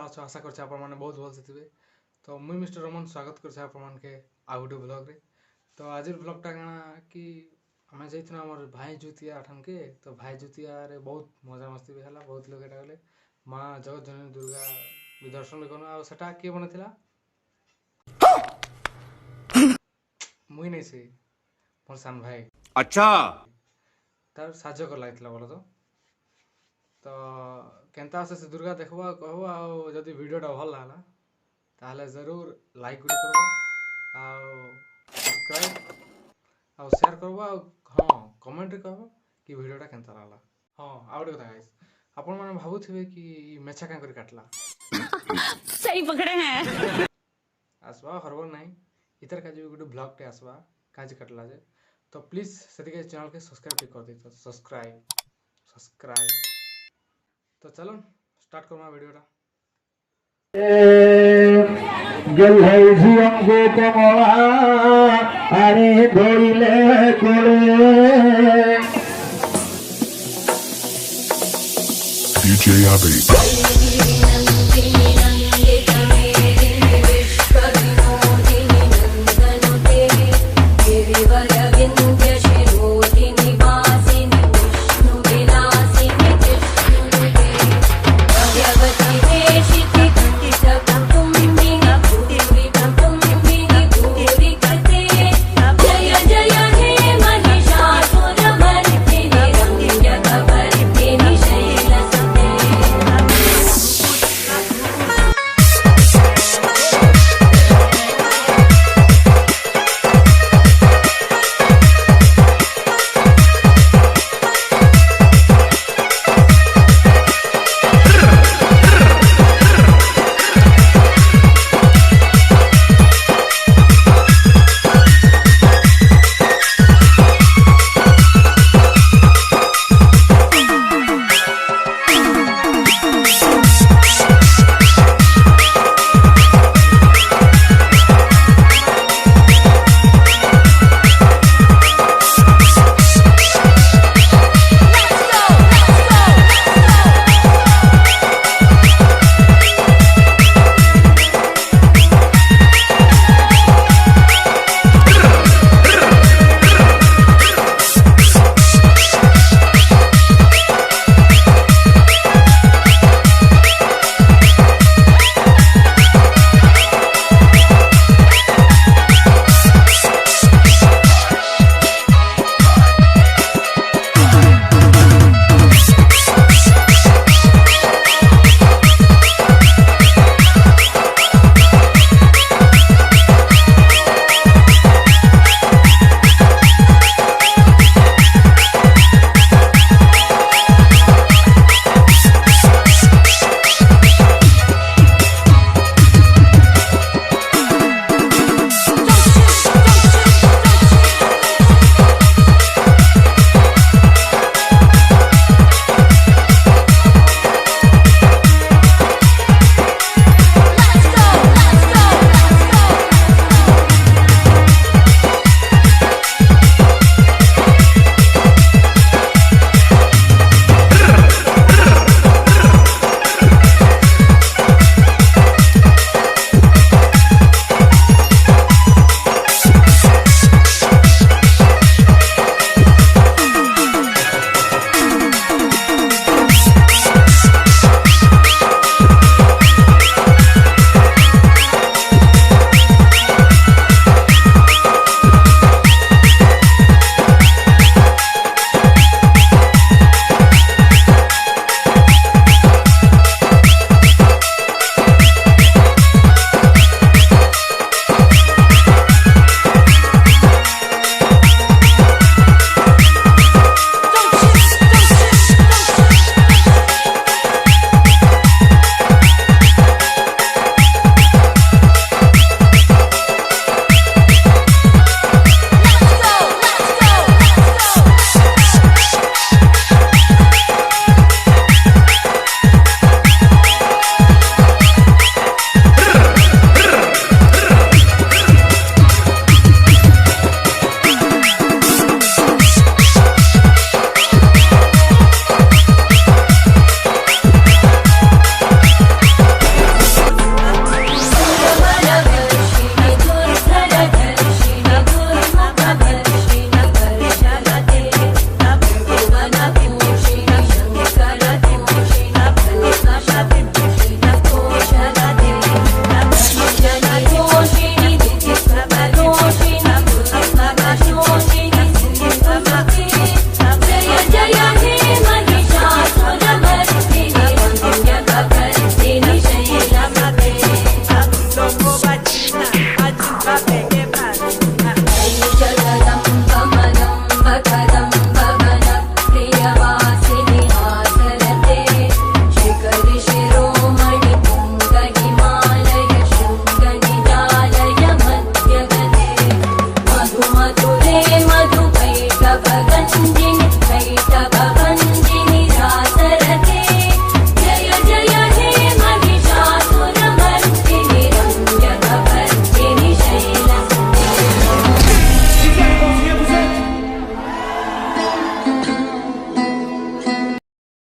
अच्छे आशा करछे आपण माने बहुत भल से थिबे। तो मुई मिस्टर रमन स्वागत करछे आपण मान के आ गुटे ब्लॉग रे। तो आज ब्लॉग टा काना कि हमें जाइथना हमर भाई जुतिया ठान के। तो भाई जुतिया रे बहुत मजा मस्ती भी हला, बहुत लोग एटा गले मां जगत जननी दुर्गा भी दर्शन भी करनु। आ सेटा के बनथिला मुई नै से मोर सान भाई। अच्छा तार साजो कर लागितला बोलो तो केनता से दुर्गा देखबा कहबो। आ जदि वीडियोटा भल लागला ताहले जरूर लाइक गुटे करबो, आ सब्सक्राइब आ शेयर करबो। आ हां कमेंट रे कहबो कि वीडियोटा केनता लागला। हां आ गुटे कथा गाइस, आपण माने भाबुथिबे कि मेछा का कर काटला सही पकड़े हैं। आसबा हरबर नाही इतर का जो गुटे ब्लॉग टे आसबा काज काटला जे। तो प्लीज सेति के चैनल के सब्सक्राइब कर दे। तो सब्सक्राइब तो चलो स्टार्ट करमा वीडियोटा। गेल है झियम गो कमला आरे धोइले कोले DJ Abby